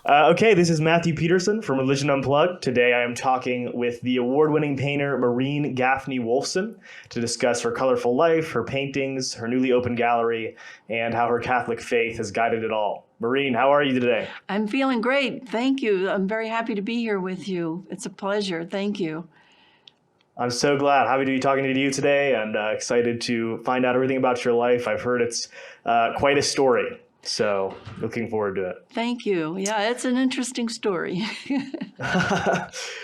Okay, this is Matthew Peterson from Religion Unplugged. Today I am talking with the award-winning painter Maureen Gaffney Wolfson to discuss her colorful life, her paintings, her newly opened gallery, and how her Catholic faith has guided it all. Maureen, how are you today? I'm feeling great. Thank you. I'm very happy to be here with you. It's a pleasure. Thank you. I'm so glad. Happy to be talking to you today and excited to find out everything about your life. I've heard it's quite a story. So looking forward to it. Thank you. Yeah, it's an interesting story.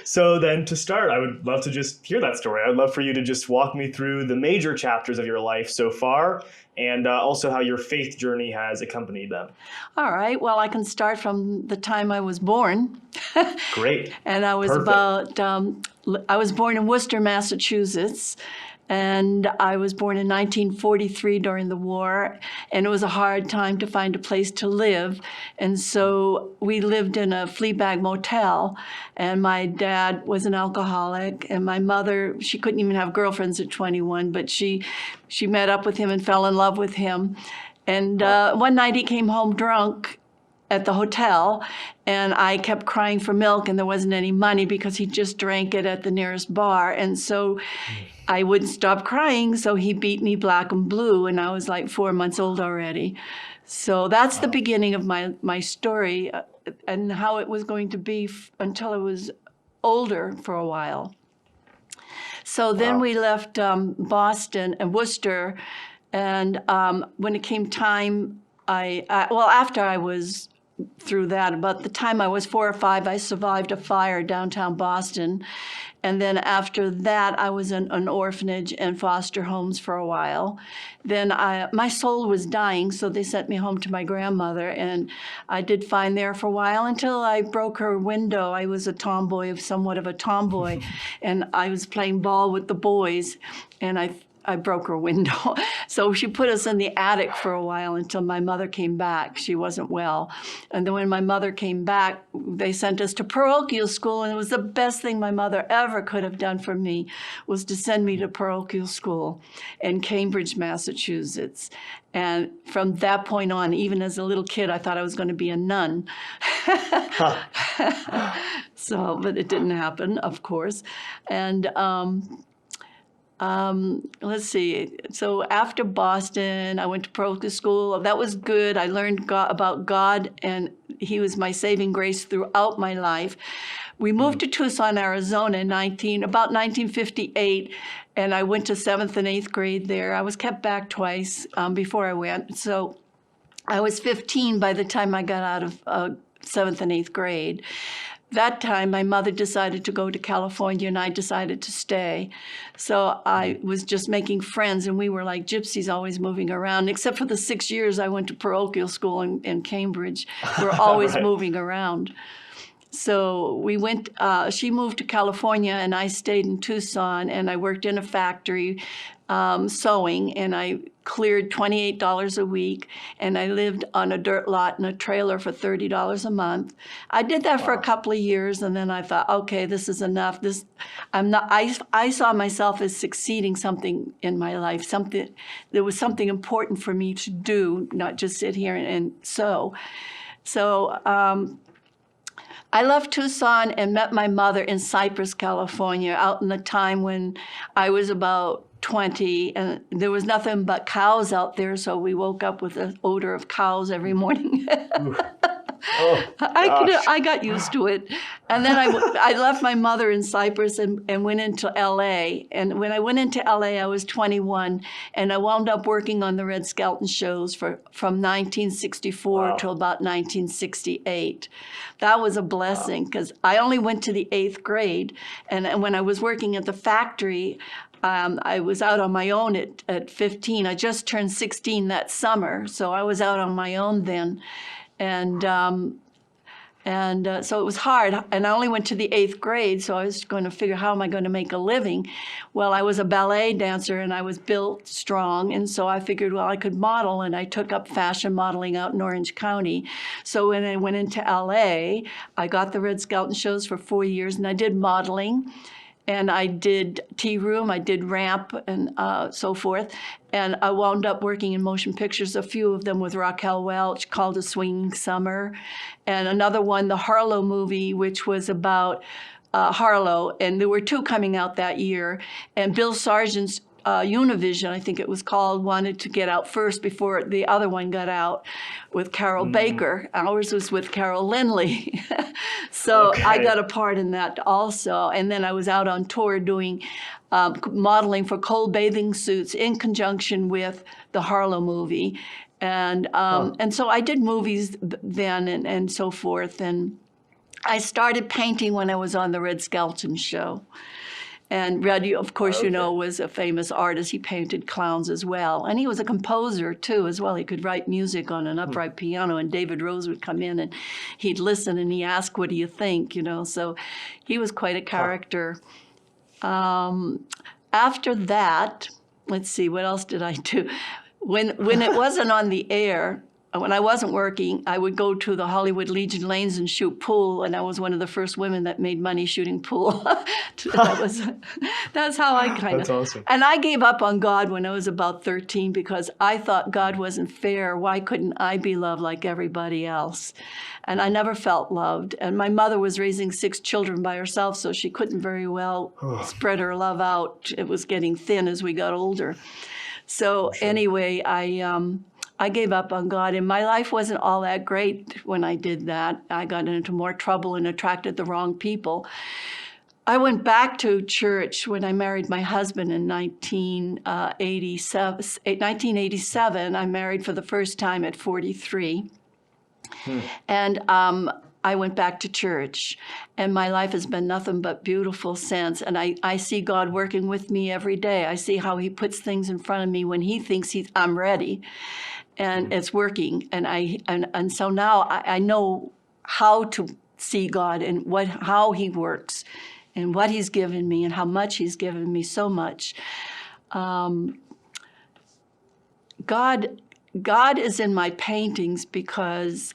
So then to start, I would love to just hear that story. I'd love for you to just walk me through the major chapters of your life so far and also how your faith journey has accompanied them. All right. Well, I can start from the time I was born. Great. And I was Perfect. I was born in Worcester, Massachusetts. And I was born in 1943 during the war, and it was a hard time to find a place to live. And so we lived in a flea bag motel, and my dad was an alcoholic, and my mother, she couldn't even have girlfriends at 21, but she met up with him and fell in love with him. And one night he came home drunk at the hotel, and I kept crying for milk, and there wasn't any money because he just drank it at the nearest bar. And so I wouldn't stop crying, so he beat me black and blue, and I was like 4 months old already. So that's the beginning of my story and how it was going to be until I was older for a while. So then we left Boston and Worcester, and when it came time, after I was through that, about the time I was 4 or 5, I survived a fire downtown Boston. And then after that, I was in an orphanage and foster homes for a while. Then my soul was dying, so they sent me home to my grandmother, and I did fine there for a while until I broke her window. I was a tomboy, somewhat of a tomboy, and I was playing ball with the boys, and I broke her window. So she put us in the attic for a while until my mother came back. She wasn't well. And then when my mother came back, they sent us to parochial school, and it was the best thing my mother ever could have done for me, was to send me to parochial school in Cambridge, Massachusetts. And from that point on, even as a little kid, I thought I was going to be a nun. But it didn't happen, of course. And let's see. So after Boston, I went to parochial school. That was good. I learned about God, and He was my saving grace throughout my life. We moved to Tucson, Arizona in about 1958, and I went to 7th and 8th grade there. I was kept back twice before I went. So I was 15 by the time I got out of 7th and 8th grade. That time, my mother decided to go to California, and I decided to stay. So I was just making friends, and we were like gypsies, always moving around. Except for the 6 years I went to parochial school in Cambridge. We're always Right. moving around. So we went, she moved to California, and I stayed in Tucson, and I worked in a factory sewing, and I cleared $28 a week, and I lived on a dirt lot in a trailer for $30 a month. I did that for a couple of years, and then I thought, okay, this is enough. I saw myself as succeeding something in my life. There was something important for me to do, not just sit here and sew. So I left Tucson and met my mother in Cypress, California, out in the time when I was about 20, and there was nothing but cows out there, so we woke up with the odor of cows every morning. Oh, gosh. I got used to it. And then I left my mother in Cyprus and went into L.A. And when I went into L.A., I was 21, and I wound up working on the Red Skelton shows from 1964 till about 1968. That was a blessing because I only went to the 8th grade. And when I was working at the factory, I was out on my own at 15. I just turned 16 that summer, so I was out on my own then. And so it was hard. And I only went to the 8th grade, so I was going to figure, how am I going to make a living? Well, I was a ballet dancer, and I was built strong, and so I figured, well, I could model, and I took up fashion modeling out in Orange County. So when I went into LA, I got the Red Skelton shows for 4 years, and I did modeling. and I did tea room, I did ramp, and so forth. And I wound up working in motion pictures, a few of them with Raquel Welch, called A Swinging Summer, and another one, the Harlow movie, which was about Harlow, and there were two coming out that year. And Bill Sargent's Univision, I think it was called, wanted to get out first before the other one got out with Carol Baker. Ours was with Carol Lindley. So I got a part in that also. And then I was out on tour doing modeling for cold bathing suits in conjunction with the Harlow movie. And so I did movies then and so forth. And I started painting when I was on the Red Skelton show. And Red, of course, you know, was a famous artist. He painted clowns as well. And he was a composer, too, as well. He could write music on an upright piano, and David Rose would come in, and he'd listen, and he'd ask, what do you think, you know? So he was quite a character. After that, let's see, what else did I do? When it wasn't on the air, when I wasn't working, I would go to the Hollywood Legion Lanes and shoot pool, and I was one of the first women that made money shooting pool. That's how I kind of. That's awesome. And I gave up on God when I was about 13 because I thought God wasn't fair. Why couldn't I be loved like everybody else? And I never felt loved. And my mother was raising 6 children by herself, so she couldn't very well spread her love out. It was getting thin as we got older. So anyway, I gave up on God, and my life wasn't all that great when I did that. I got into more trouble and attracted the wrong people. I went back to church when I married my husband in 1987. I married for the first time at 43. And I went back to church, and my life has been nothing but beautiful since. And I see God working with me every day. I see how he puts things in front of me when he thinks I'm ready. And it's working, and so now I know how to see God and how he works, and what he's given me, and how much he's given me, so much. God is in my paintings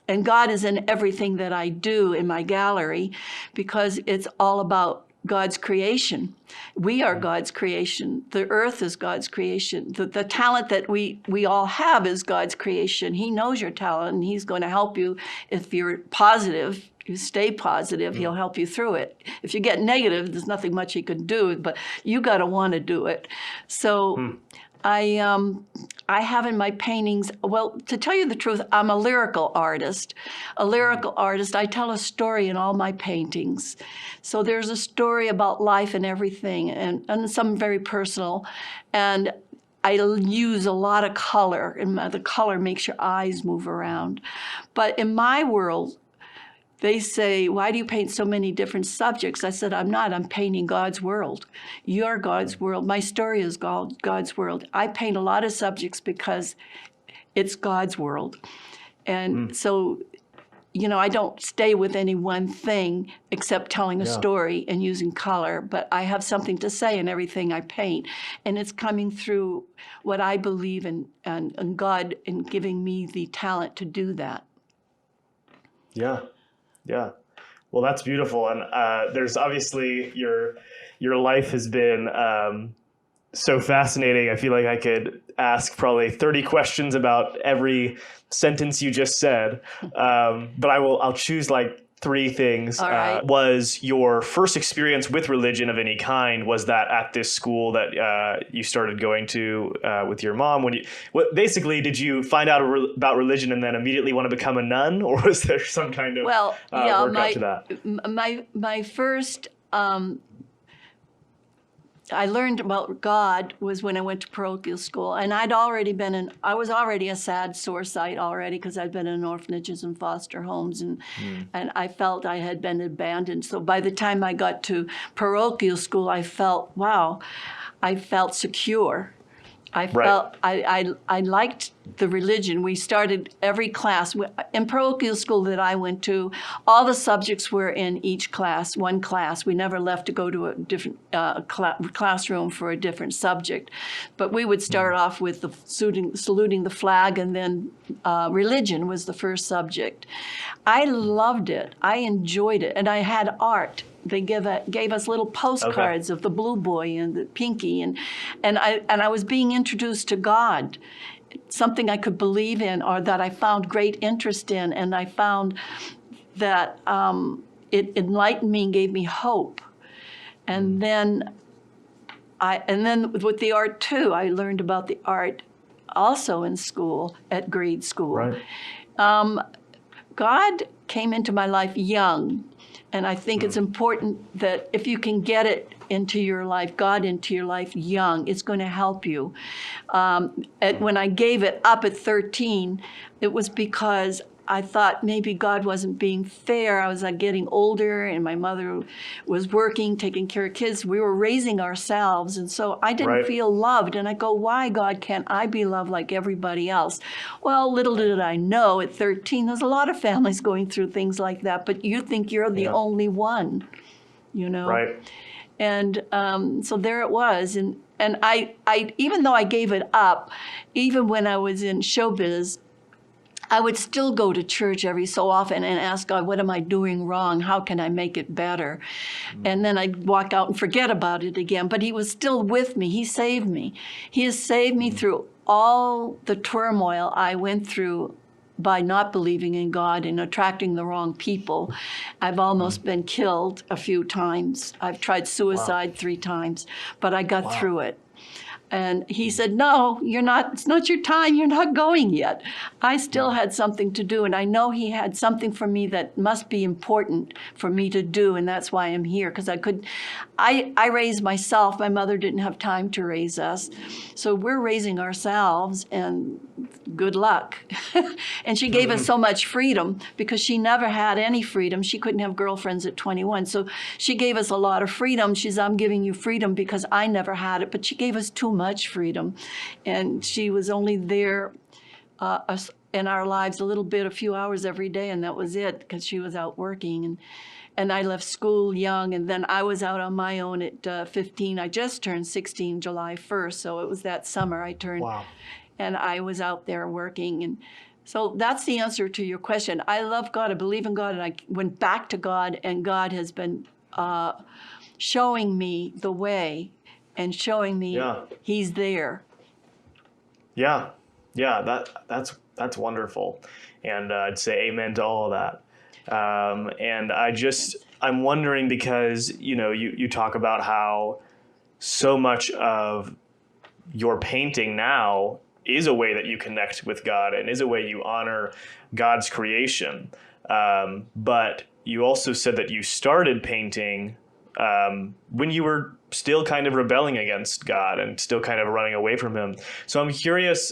and God is in everything that I do in my gallery, because it's all about God's creation. We are God's creation. The earth is God's creation. The talent that we all have is God's creation. He knows your talent, and he's going to help you. If you're positive, you stay positive, he'll help you through it. If you get negative, there's nothing much he can do, but you got to want to do it. So I have in my paintings, well, to tell you the truth, I'm a lyrical artist. I tell a story in all my paintings. So there's a story about life and everything, and some very personal. And I use a lot of color, and the color makes your eyes move around. But in my world, they say, why do you paint so many different subjects? I said, I'm not. I'm painting God's world. You're God's world. My story is God's world. I paint a lot of subjects because it's God's world. And so, you know, I don't stay with any one thing except telling a story and using color, but I have something to say in everything I paint. And it's coming through what I believe in, and God in giving me the talent to do that. Yeah. Yeah. Well, that's beautiful. And there's obviously your life has been so fascinating. I feel like I could ask probably 30 questions about every sentence you just said. But I'll choose like 3 things. All right. Was your first experience with religion of any kind, was that at this school that you started going to with your mom? Basically, did you find out about religion and then immediately want to become a nun, or was there some kind of work up to that? My first I learned about God was when I went to parochial school, and I was already a sad, sore sight already, because I'd been in orphanages and foster homes, and I felt I had been abandoned. So by the time I got to parochial school, I felt secure. I felt I liked the religion. We started every class. In parochial school that I went to, all the subjects were in each class, one class. We never left to go to a different classroom for a different subject. But we would start off with saluting the flag, and then religion was the first subject. I loved it. I enjoyed it. And I had art. they gave us little postcards of the blue boy and the pinky, and I was being introduced to God, something I could believe in or that I found great interest in, and I found that it enlightened me and gave me hope. And then with the art too, I learned about the art also in school, at grade school. Right. God came into my life young, and I think it's important that if you can get it into your life, God into your life young, it's going to help you. When I gave it up at 13, it was because I thought maybe God wasn't being fair. I was getting older, and my mother was working, taking care of kids. We were raising ourselves, and so I didn't feel loved. And I go, why, God, can't I be loved like everybody else? Well, little did I know at 13, there's a lot of families going through things like that, but you think you're the only one, you know? Right. And so there it was. And I even though I gave it up, even when I was in showbiz, I would still go to church every so often and ask God, what am I doing wrong? How can I make it better? And then I'd walk out and forget about it again. But he was still with me. He saved me. He has saved me through all the turmoil I went through by not believing in God and attracting the wrong people. I've almost been killed a few times. I've tried suicide 3 times, but I got through it. And he said, no, you're not, it's not your time, you're not going yet. I still had something to do, and I know he had something for me that must be important for me to do, and that's why I'm here, because I raised myself. My mother didn't have time to raise us. So we're raising ourselves, and good luck. And she gave us so much freedom because she never had any freedom. She couldn't have girlfriends at 21. So she gave us a lot of freedom. She said, I'm giving you freedom because I never had it, but she gave us too much freedom. And she was only there in our lives a few hours every day, and that was it, because she was out working. And I left school young, and then I was out on my own at 15. I just turned 16 July 1st, so it was that summer I turned. Wow. And I was out there working. And so that's the answer to your question. I love God. I believe in God, and I went back to God, and God has been showing me the way and showing me He's there. Yeah, that's wonderful, and I'd say amen to all of that. And I'm wondering, because you talk about how so much of your painting now is a way that you connect with God and is a way you honor God's creation. But you also said that you started painting when you were still kind of rebelling against God and still kind of running away from Him. So I'm curious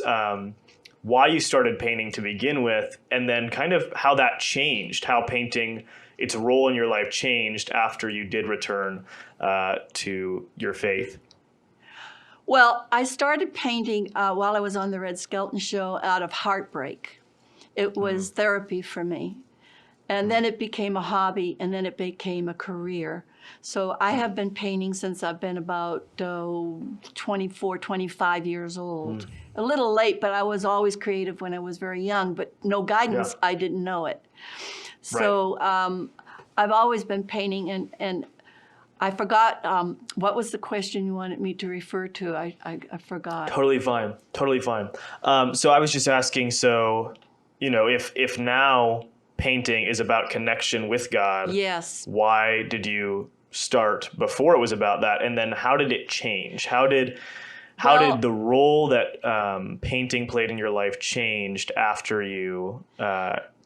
why you started painting to begin with, and then kind of how that changed, how painting, its role in your life changed after you did return to your faith. Well, I started painting while I was on the Red Skelton show out of heartbreak. It was therapy for me. And then it became a hobby, and then it became a career. So I have been painting since I've been about 24, 25 years old. A little late, but I was always creative when I was very young, but no guidance, I didn't know it. So I've always been painting, and I forgot, what was the question you wanted me to refer to? I forgot. Totally fine. So I was just asking, if now painting is about connection with God, yes, why did you start before it was about that? And then how did it change? How did the role that painting played in your life changed after you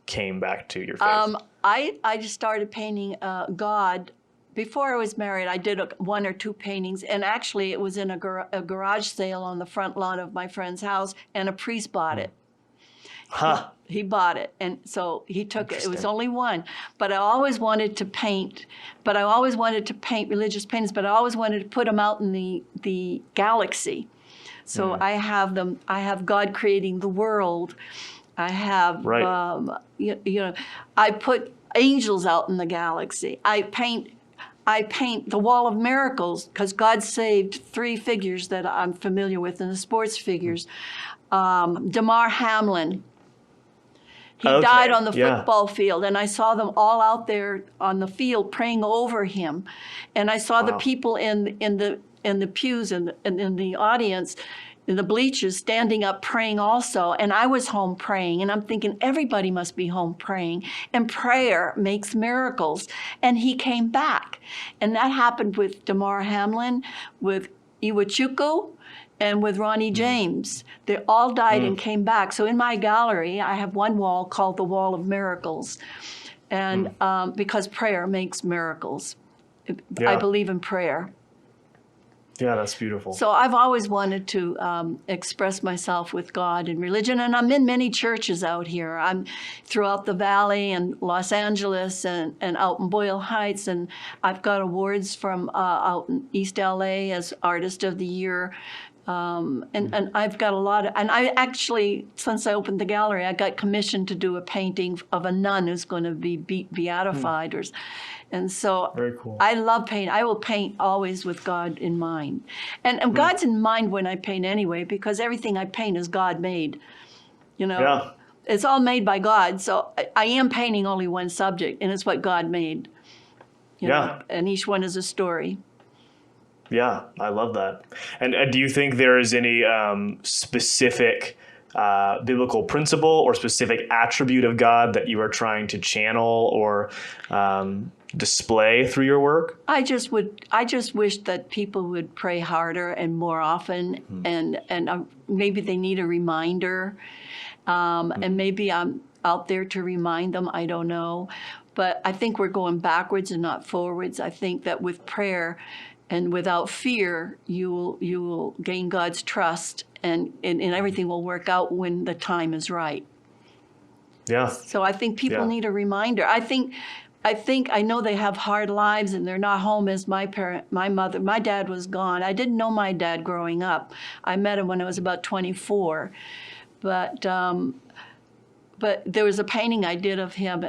came back to your faith? I just started painting God. Before I was married, I did 1 or 2 paintings, and actually it was in a garage sale on the front lawn of my friend's house, and a priest bought it. Huh. He bought it, and so he took it. It was only 1, but I always wanted to paint. But I always wanted to paint religious paintings, but I always wanted to put them out in the galaxy. So I have them. I have God creating the world. I have, I put angels out in the galaxy. I paint the Wall of Miracles, because God saved 3 figures that I'm familiar with, and the sports figures. Damar Hamlin, He died on the football field, and I saw them all out there on the field praying over him, and I saw the people in the pews and in the audience, in the bleachers, standing up praying also, and I was home praying, and I'm thinking everybody must be home praying, and prayer makes miracles, and he came back, and that happened with Damar Hamlin, with Iwachuku, and with Ronnie James. They all died and came back. So in my gallery, I have one wall called the Wall of Miracles. And because prayer makes miracles. I believe in prayer. Yeah, that's beautiful. So I've always wanted to express myself with God and religion, and I'm in many churches out here. I'm throughout the Valley and Los Angeles and out in Boyle Heights, and I've got awards from out in East LA as Artist of the Year. And I've got a lot of, and I actually, since I opened the gallery, I got commissioned to do a painting of a nun who's going to be beatified. And so very cool. I love paint. I will paint always with God in mind. And God's in mind when I paint anyway, because everything I paint is God made. You know, Yeah. It's all made by God. So I am painting only one subject, and it's what God made. You know, and each one is a story. Yeah, I love that. And do you think there is any specific biblical principle or specific attribute of God that you are trying to channel or display through your work? I just wish that people would pray harder and more often, and maybe they need a reminder, and maybe I'm out there to remind them. I don't know, but I think we're going backwards and not forwards. I think that with prayer and without fear, you will gain God's trust, and everything will work out when the time is right. Yeah. So I think people need a reminder. I think I know they have hard lives and they're not home as my mother. My dad was gone. I didn't know my dad growing up. I met him when I was about 24, but there was a painting I did of him.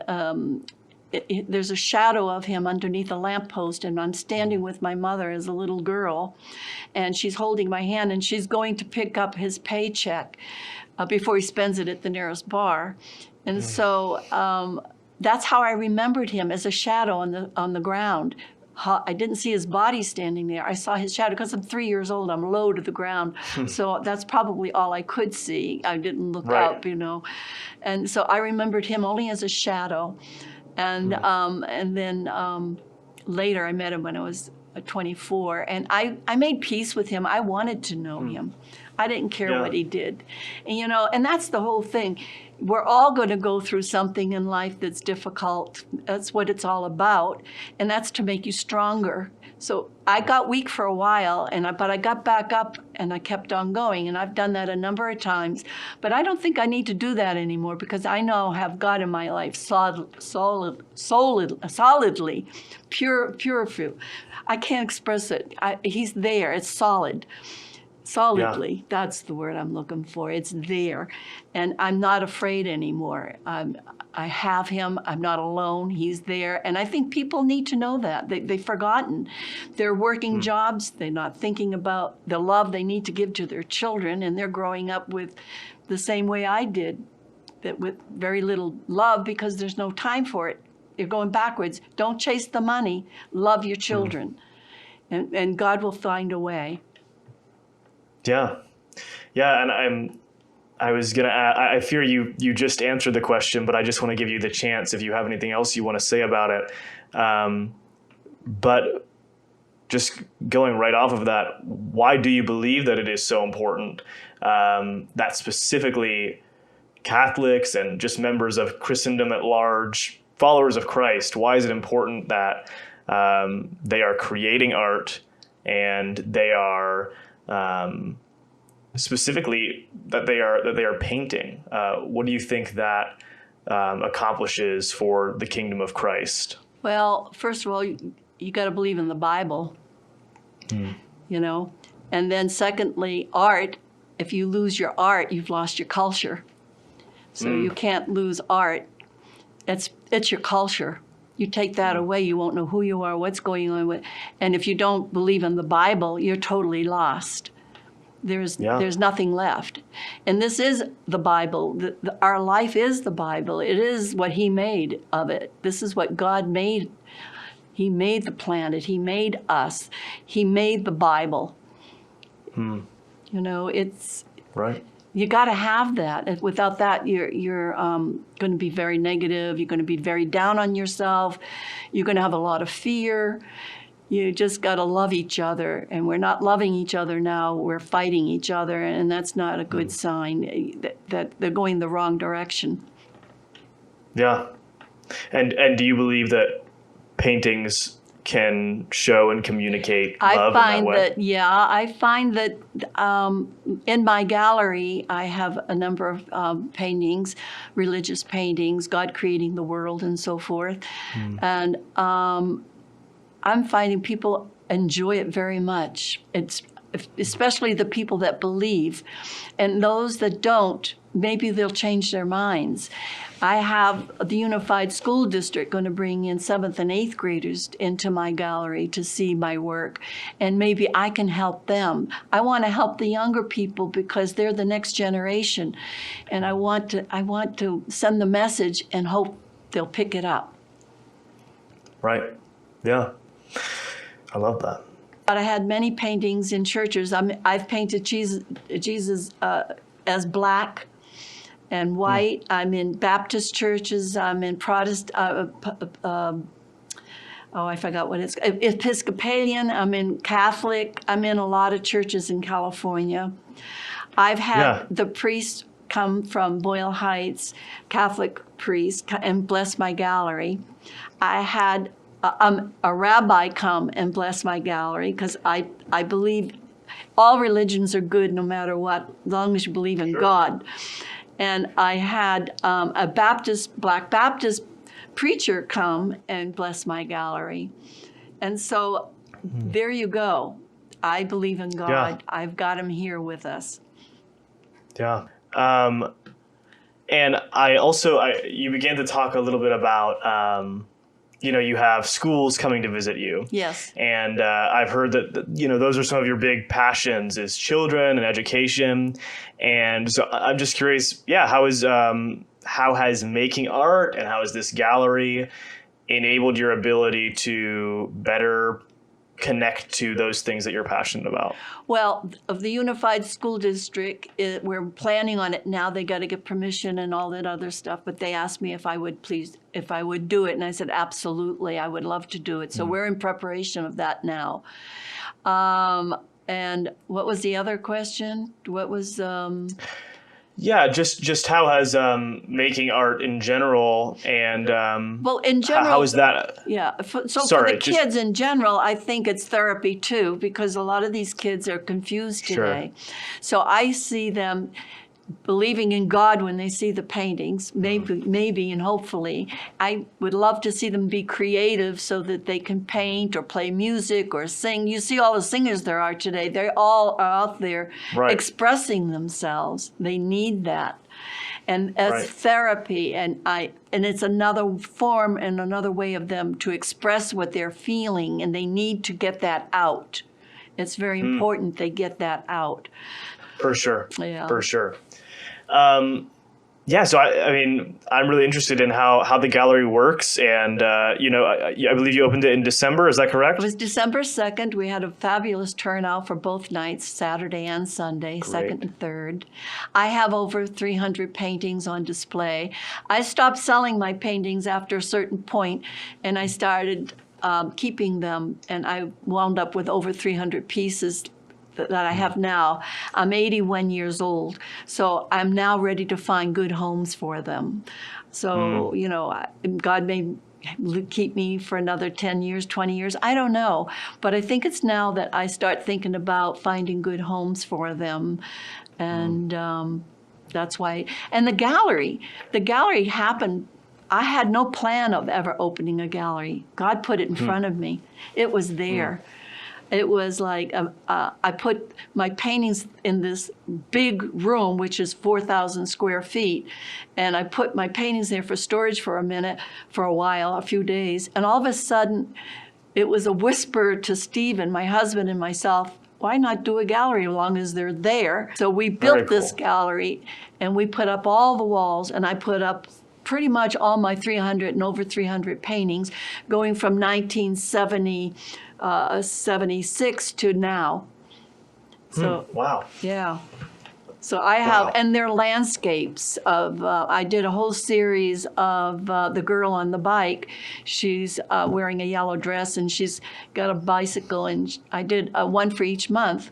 There's a shadow of him underneath a lamppost, and I'm standing with my mother as a little girl, and she's holding my hand, and she's going to pick up his paycheck before he spends it at the nearest bar. And so that's how I remembered him, as a shadow on the ground. I didn't see his body standing there. I saw his shadow because I'm 3 years old. I'm low to the ground. So that's probably all I could see. I didn't look up, you know. And so I remembered him only as a shadow. And then later I met him when I was 24, and I made peace with him. I wanted to know him. I didn't care what he did. And, you know, and that's the whole thing. We're all going to go through something in life that's difficult. That's what it's all about, and that's to make you stronger. So I got weak for a while, but I got back up and I kept on going, and I've done that a number of times. But I don't think I need to do that anymore, because I know I have God in my life solidly, pure fruit. I can't express it. He's there. It's solid. Solidly, that's the word I'm looking for. It's there, and I'm not afraid anymore. I have him. I'm not alone. He's there, and I think people need to know that. They've forgotten. They're working jobs. They're not thinking about the love they need to give to their children, and they're growing up with the same way I did, that with very little love, because there's no time for it. You're going backwards. Don't chase the money. Love your children, and God will find a way. Yeah. And I was going to I fear you just answered the question, but I just want to give you the chance if you have anything else you want to say about it. But just going right off of that, why do you believe that it is so important that specifically Catholics and just members of Christendom at large, followers of Christ, why is it important that they are creating art and they are specifically that they are painting? What do you think that accomplishes for the kingdom of Christ? Well, first of all, you got to believe in the Bible, you know, and then secondly, art. If you lose your art, you've lost your culture. So you can't lose art. It's your culture. You take that away, you won't know who you are, what's going on with. And if you don't believe in the Bible, you're totally lost. There's nothing left. And this is the Bible. Our life is the Bible. It is what he made of it. This is what God made. He made the planet. He made us. He made the Bible. You know, it's Right. you got to have that. And without that, you're going to be very negative. You're going to be very down on yourself. You're going to have a lot of fear. You just got to love each other. And we're not loving each other now. We're fighting each other. And that's not a good sign that they're going the wrong direction. Yeah. And do you believe that paintings can show and communicate love in that way? I find that in my gallery, I have a number of paintings, religious paintings, God creating the world and so forth. And I'm finding people enjoy it very much. It's especially the people that believe. And those that don't, maybe they'll change their minds. I have the Unified School District going to bring in 7th and 8th graders into my gallery to see my work, and maybe I can help them. I want to help the younger people because they're the next generation, and I want to send the message and hope they'll pick it up. Right. Yeah. I love that. But I had many paintings in churches. I've painted Jesus as black and white. I'm in Baptist churches. I'm in Protestant. I forgot what it's Episcopalian. I'm in Catholic. I'm in a lot of churches in California. I've had the priest come from Boyle Heights, Catholic priest, and bless my gallery. I had a rabbi come and bless my gallery because I believe all religions are good no matter what, as long as you believe in God. And I had a Black Baptist preacher come and bless my gallery. And so there you go. I believe in God. Yeah. I've got him here with us. Yeah. And you began to talk a little bit about, you have schools coming to visit you. Yes. And I've heard that, those are some of your big passions is children and education. And so I'm just curious, how has making art and how has this gallery enabled your ability to better connect to those things that you're passionate about? Well, of the Unified School District, we're planning on it now. They got to get permission and all that other stuff. But they asked me if I would do it, and I said absolutely, I would love to do it. So we're in preparation of that now. And what was the other question? What was? Just how has making art in general and well, in general, how is that? Yeah. For the kids in general, I think it's therapy too, because a lot of these kids are confused today. Sure. So I see them believing in God when they see the paintings, maybe and hopefully. I would love to see them be creative so that they can paint or play music or sing. You see all the singers there are today. They all are out there expressing themselves. They need that. And as therapy, and it's another form and another way of them to express what they're feeling, and they need to get that out. It's very important they get that out. For sure. Yeah. For sure. So I mean, I'm really interested in how the gallery works, and I believe you opened it in December. Is that correct? It was December 2nd. We had a fabulous turnout for both nights, Saturday and Sunday, Great. 2nd and 3rd. I have over 300 paintings on display. I stopped selling my paintings after a certain point, and I started keeping them, and I wound up with over 300 pieces that I have now. I'm 81 years old, so I'm now ready to find good homes for them. So, God may keep me for another 10 years, 20 years, I don't know. But I think it's now that I start thinking about finding good homes for them. And that's why. And the gallery happened. I had no plan of ever opening a gallery. God put it in front of me. It was there. It was like I put my paintings in this big room, which is 4,000 square feet, and I put my paintings there for storage for a while, a few days, and all of a sudden, it was a whisper to Stephen, my husband, and myself. why not do a gallery as long as they're there? So we Very built this cool. gallery, and we put up all the walls, and I put up pretty much all my 300 and over 300 paintings, going from 1976 to now. So Wow. yeah. So I have, Wow. and they're landscapes of, I did a whole series of the girl on the bike. She's wearing a yellow dress, and she's got a bicycle, and I did one for each month.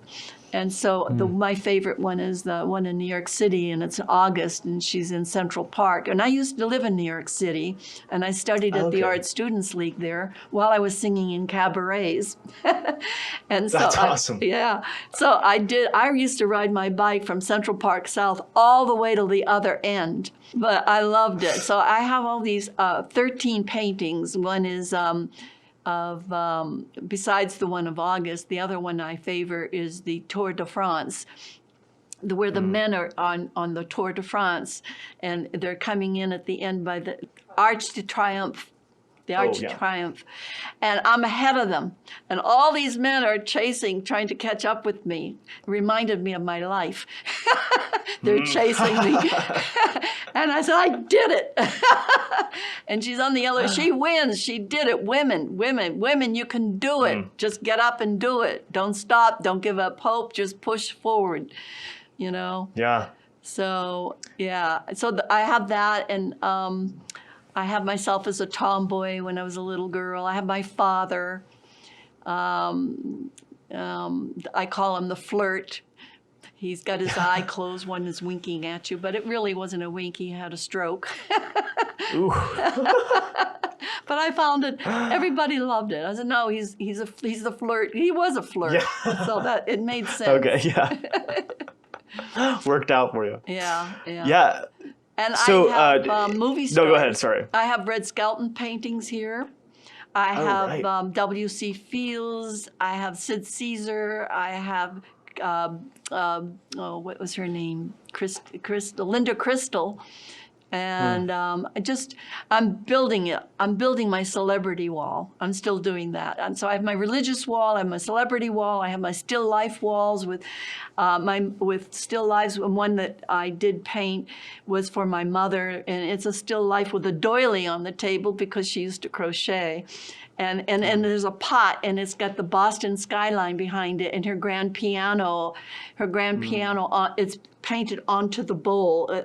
And so my favorite one is the one in New York City, and it's August, and she's in Central Park. And I used to live in New York City, and I studied at the Okay. Art Students League there while I was singing in cabarets. And so That's awesome. yeah. So I used to ride my bike from Central Park South all the way to the other end, but I loved it. So I have all these 13 paintings. One is besides the one of August, the other one I favor is the Tour de France, where the men are on the Tour de France, and they're coming in at the end by the Arc de Triomphe. The Arc de Triomphe. And I'm ahead of them. And all these men are chasing, trying to catch up with me. It reminded me of my life. They're chasing me. And I said, I did it. And she's on the yellow. She wins. She did it. Women, you can do it. Just get up and do it. Don't stop. Don't give up hope. Just push forward, you know? Yeah. So, yeah. So I have that, and I have myself as a tomboy when I was a little girl. I have my father. I call him the flirt. He's got his eye closed. One is winking at you, but it really wasn't a wink. He had a stroke. Ooh. But I found it. Everybody loved it. I said, no, he's the flirt. He was a flirt. Yeah. So that it made sense. Okay. Yeah. Worked out for you. Yeah. Yeah. And So, I have movie stars. No, go ahead. Sorry. I have Red Skelton paintings here. I have right. W.C. Fields. I have Sid Caesar. I have, what was her name? Linda Crystal. And I'm building it. I'm building my celebrity wall. I'm still doing that. And so I have my religious wall, I have my celebrity wall, I have my still life walls with still lives. One that I did paint was for my mother, and it's a still life with a doily on the table because she used to crochet. And there's a pot, and it's got the Boston skyline behind it, and her grand piano, it's painted onto the bowl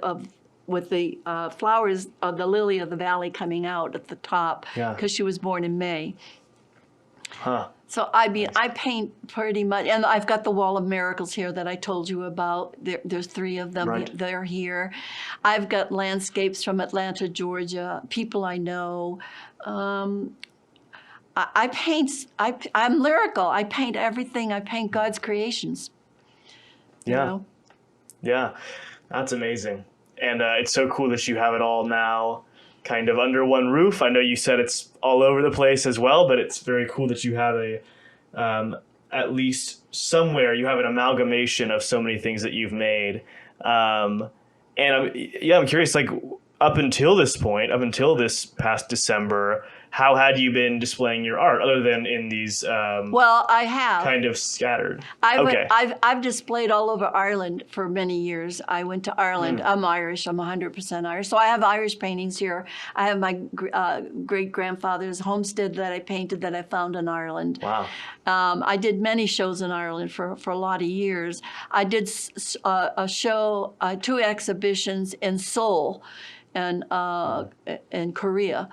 with the flowers of the lily of the valley coming out at the top, because she was born in May. Huh. So I paint pretty much, and I've got the Wall of Miracles here that I told you about. There's 3 of them. Right. They're here. I've got landscapes from Atlanta, Georgia, people I know. I paint. I'm lyrical. I paint everything. I paint God's creations. Yeah. You know? Yeah. That's amazing. And it's so cool that you have it all now kind of under one roof. I know you said it's all over the place as well, but it's very cool that you have at least somewhere, you have an amalgamation of so many things that you've made. And I'm curious, like up until this past December, how had you been displaying your art other than in these Well, I have. kind of scattered? I've displayed all over Ireland for many years. I went to Ireland. I'm Irish. I'm 100% Irish. So I have Irish paintings here. I have my great-grandfather's homestead that I painted that I found in Ireland. Wow. I did many shows in Ireland for a lot of years. I did a show, 2 exhibitions in Seoul and in Korea.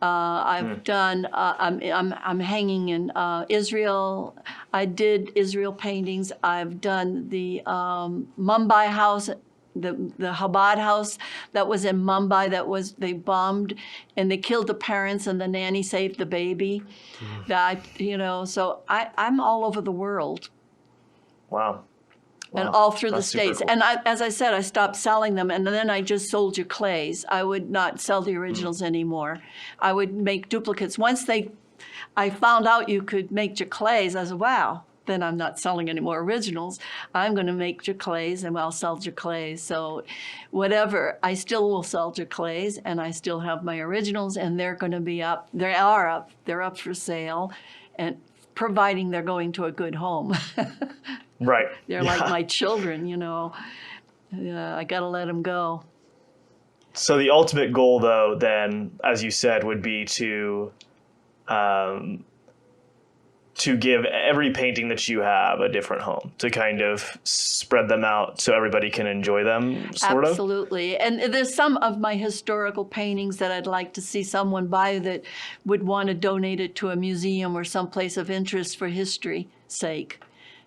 I've done. I'm hanging in Israel. I did Israel paintings. I've done the Mumbai house, the Chabad house that was in Mumbai. They bombed, and they killed the parents, and the nanny saved the baby. So I'm all over the world. Wow. And all through the That's super States. cool. And as I said, I stopped selling them, and then I just sold you clays. I would not sell the originals anymore. I would make duplicates. Once I found out you could make your clays, I said, wow, then I'm not selling any more originals. I'm going to make your clays, and I'll sell your clays. So whatever, I still will sell your clays, and I still have my originals, and they're going to be up. They are up. They're up for sale. And providing they're going to a good home. Right. They're like my children, I got to let them go. So the ultimate goal, though, then, as you said, would be to give every painting that you have a different home, to kind of spread them out so everybody can enjoy them, sort of? Absolutely. And there's some of my historical paintings that I'd like to see someone buy that would want to donate it to a museum or some place of interest for history's sake.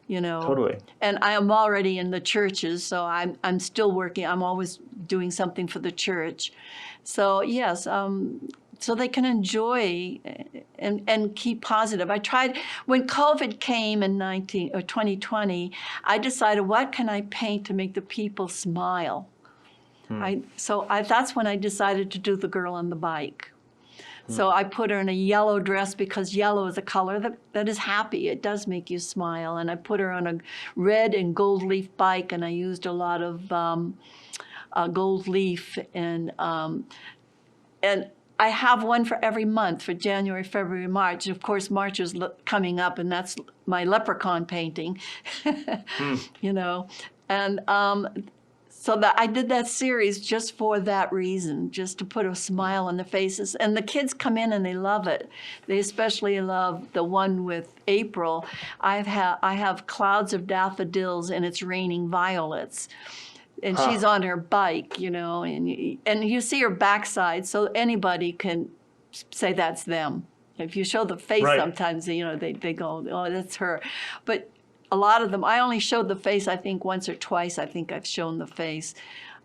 Totally. And I am already in the churches, so I'm still working. I'm always doing something for the church. So yes, so they can enjoy and keep positive. I tried, when COVID came in 2020, I decided, what can I paint to make the people smile? That's when I decided to do the girl on the bike. So I put her in a yellow dress because yellow is a color that is happy. It does make you smile. And I put her on a red and gold leaf bike, and I used a lot of gold leaf. And I have one for every month, for January, February, March. Of course, March is coming up, and that's my leprechaun painting, And so that I did that series just for that reason, just to put a smile on their faces. And the kids come in and they love it. They especially love the one with April. I have clouds of daffodils and it's raining violets. And she's on her bike, and you see her backside, so anybody can say that's them. If you show the face, sometimes they go, oh, that's her. But a lot of them, I only showed the face, I think, once or twice. I think I've shown the face,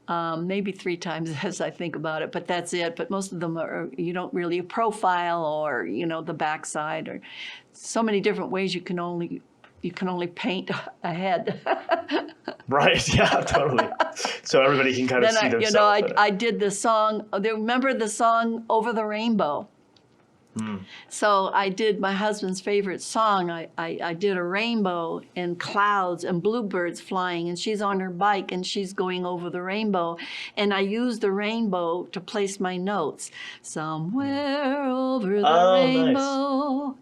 maybe 3 times as I think about it, but that's it. But most of them you don't really profile or, the backside, or so many different ways you can only paint a head. Right, yeah, totally. So everybody can kind of see themselves. I did the song, remember the song Over the Rainbow? So I did my husband's favorite song. I did a rainbow and clouds and bluebirds flying, and she's on her bike and she's going over the rainbow. And I used the rainbow to place my notes. Somewhere over the rainbow. Nice.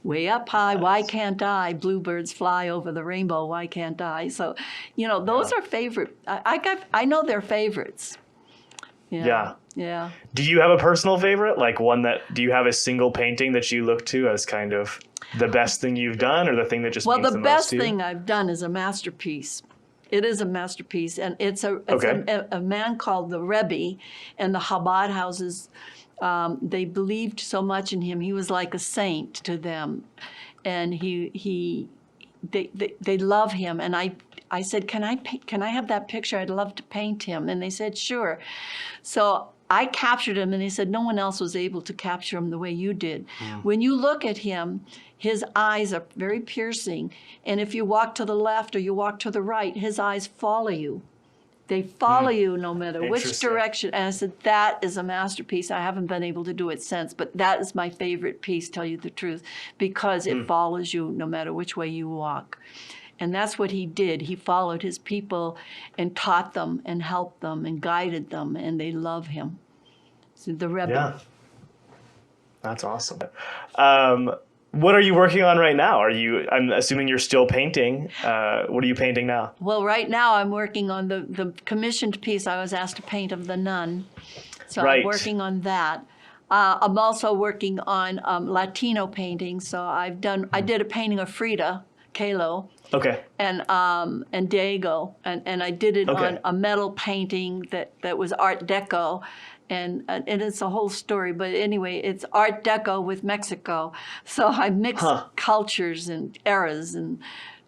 Way up high, why can't I? Bluebirds fly over the rainbow, why can't I? So, those are favorite. I know they're favorites. Yeah. Yeah. Do you have a personal favorite? Like do you have a single painting that you look to as kind of the best thing you've done, or the thing that just means the most to you? Well, the best thing I've done is a masterpiece. It is a masterpiece, and it's a man called the Rebbe, and the Chabad houses. They believed so much in him. He was like a saint to them, and they love him. And I said, can I have that picture? I'd love to paint him. And they said, sure. So I captured him, and they said no one else was able to capture him the way you did. When you look at him, his eyes are very piercing, and if you walk to the left or you walk to the right, his eyes follow you. They follow you no matter which direction. And I said, that is a masterpiece. I haven't been able to do it since, but that is my favorite piece, tell you the truth, because it follows you no matter which way you walk. And that's what he did. He followed his people and taught them and helped them and guided them, and they love him. So the Rebbe. Yeah. That's awesome. What are you working on right now? I'm assuming you're still painting. What are you painting now? Well, right now I'm working on the commissioned piece I was asked to paint of the nun. So I'm working on that. I'm also working on Latino painting. So I did a painting of Frida Kahlo. Okay. And Diego, and I did it on a metal painting that was Art Deco, and it's a whole story. But anyway, it's Art Deco with Mexico, so I mixed cultures and eras, and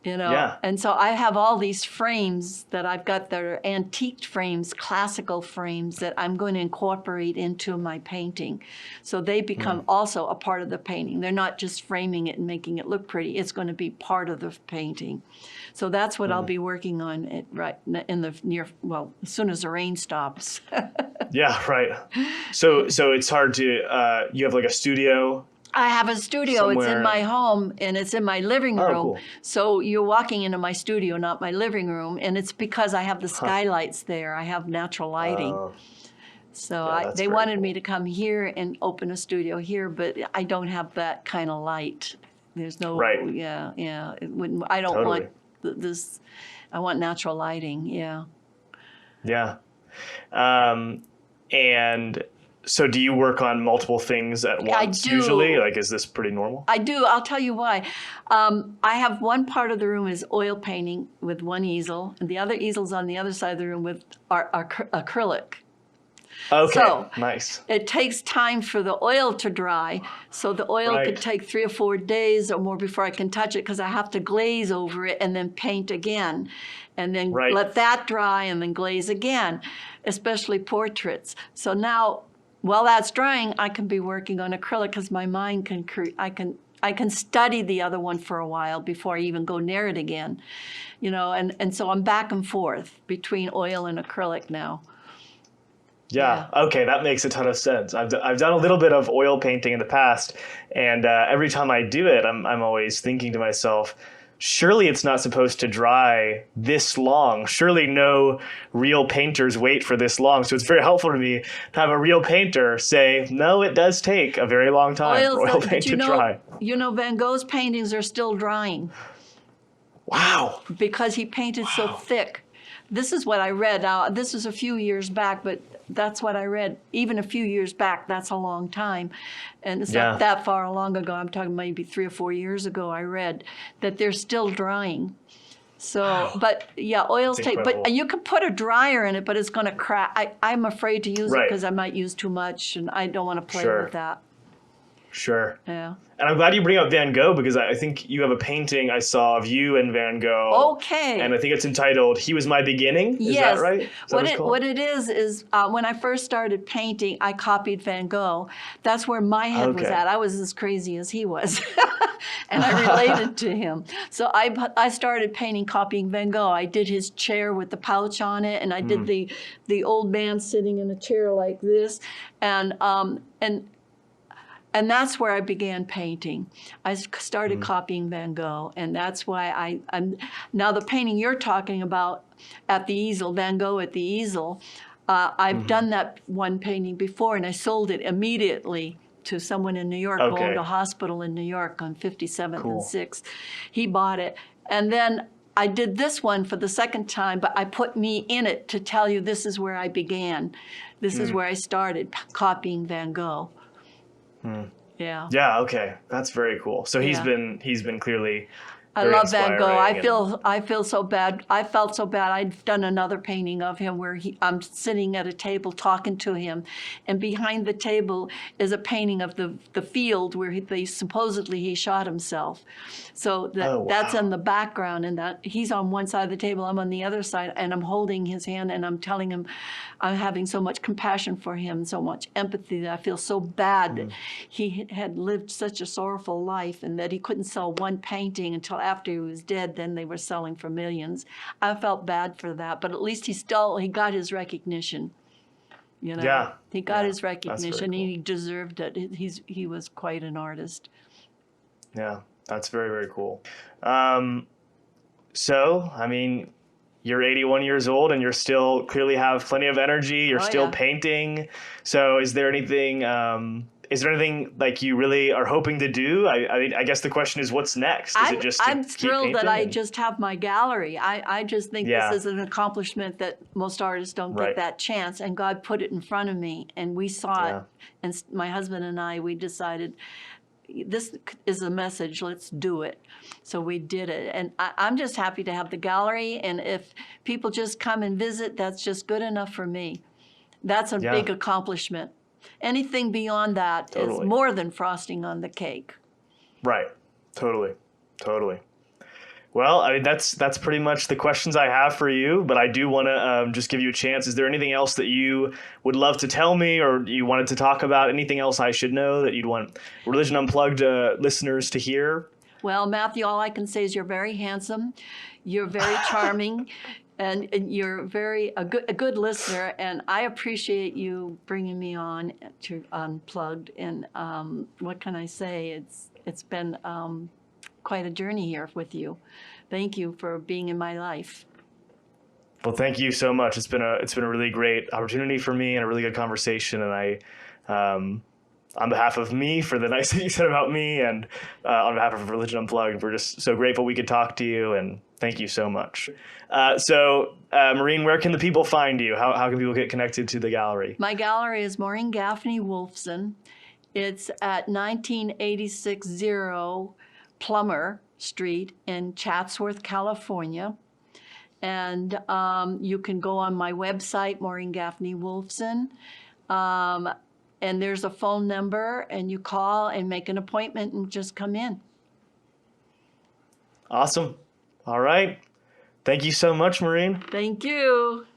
and so I have all these frames that I've got that are antique frames, classical frames that I'm going to incorporate into my painting. So they become also a part of the painting. They're not just framing it and making it look pretty. It's going to be part of the painting. So that's what I'll be working on as soon as the rain stops. Yeah, right. So it's hard to, you have like a studio? I have a studio. Somewhere. It's in my home, and it's in my living room. Cool. So you're walking into my studio, not my living room, and it's because I have the skylights there. I have natural lighting. So they wanted me to come here and open a studio here, but I don't have that kind of light There's no, Right. yeah. It wouldn't. I don't Totally. want this. I want natural lighting. Yeah. Yeah. Um, and so do you work on multiple things at I once usually? do. Like, is this pretty normal? I do. I'll tell you why. I have one part of the room is oil painting with one easel, and the other easel's on the other side of the room with our acrylic. Okay. So Nice. it takes time for the oil to dry. So the oil could Right. take 3 or 4 days or more before I can touch it because I have to glaze over it and then paint again. And then Right. let that dry and then glaze again, especially portraits. So now, while that's drying, I can be working on acrylic because my mind can I can study the other one for a while before I even go near it again. And so I'm back and forth between oil and acrylic now. Yeah. Okay. That makes a ton of sense. I've done a little bit of oil painting in the past, and every time I do it, I'm always thinking to myself, surely it's not supposed to dry this long. Surely no real painters wait for this long. So it's very helpful to me to have a real painter say, no, it does take a very long time for oil paint to dry. Van Gogh's paintings are still drying Wow. because he painted so thick. This is what I read. Now, this is a few years back, but that's what I read. Even a few years back, that's a long time. And it's Yeah. not that far long ago. I'm talking maybe 3 or 4 years ago, I read that they're still drying. So, but yeah, oils That's take, incredible. but you can put a dryer in it, but it's going to crack. I'm afraid to use it Right. because I might use too much, and I don't want to play Sure. with that. Sure. Yeah. And I'm glad you bring up Van Gogh because I think you have a painting I saw of you and Van Gogh. Okay. And I think it's entitled "He Was My Beginning." Is Yes. that right? Is that what it's called? What it is when I first started painting, I copied Van Gogh. That's where my head was Okay. at. I was as crazy as he was, and I related to him. So I started painting, copying Van Gogh. I did his chair with the pouch on it, and I did the old man sitting in a chair like this, and that's where I began painting. I started copying Van Gogh, and that's why I'm now the painting you're talking about at the easel, Van Gogh at the easel. I've done that one painting before, and I sold it immediately to someone in New York who Okay. owned a hospital in New York on 57th Cool. and 6th. He bought it, and then I did this one for the second time, but I put me in it to tell you this is where I began. This is where I started copying Van Gogh. Yeah. Yeah. Okay. That's very cool. So he's Yeah. been clearly. I very love Van Gogh. inspiring I feel so bad. I felt so bad. I'd done another painting of him where I'm sitting at a table talking to him, and behind the table is a painting of the field where supposedly he shot himself. So that's in the background, and that he's on one side of the table, I'm on the other side, and I'm holding his hand, and I'm telling him I'm having so much compassion for him, so much empathy that I feel so bad that he had lived such a sorrowful life, and that he couldn't sell one painting until after he was dead. Then they were selling for millions. I felt bad for that, but at least he got his recognition. Yeah. He got his very recognition. cool. He deserved it. He was quite an artist. Yeah. That's very, very cool. So, I mean, you're 81 years old and you're still clearly have plenty of energy. You're still yeah. painting. So is there anything like you really are hoping to do? I guess the question is, what's next? Is it just to I'm keep thrilled that I painting? just have my gallery. I just think Yeah. this is an accomplishment that most artists don't Right. get that chance, and God put it in front of me, and we saw Yeah. it. And my husband and I, we decided, this is a message, let's do it. So we did it. And I'm just happy to have the gallery, and if people just come and visit, that's just good enough for me. That's a Yeah. big accomplishment. Anything beyond that is Totally. more than frosting on the cake. Right. Totally. Well, I mean, that's pretty much the questions I have for you, but I do want to just give you a chance. Is there anything else that you would love to tell me, or you wanted to talk about? Anything else I should know that you'd want Religion Unplugged listeners to hear? Well, Matthew, all I can say is you're very handsome, you're very charming, and you're a good listener, and I appreciate you bringing me on to Unplugged. And what can I say? It's been quite a journey here with you. Thank you for being in my life. Well, thank you so much. It's been a really great opportunity for me and a really good conversation, and on behalf of me for the nice thing you said about me, and on behalf of Religion Unplugged, we're just so grateful we could talk to you, and thank you so much. Maureen, where can the people find you? How can people get connected to the gallery? My gallery is Maureen Gaffney Wolfson. It's at 19860 Plummer Street in Chatsworth, California. And you can go on my website, Maureen Gaffney Wolfson. And there's a phone number, and you call and make an appointment and just come in. Awesome. All right. Thank you so much, Maureen. Thank you.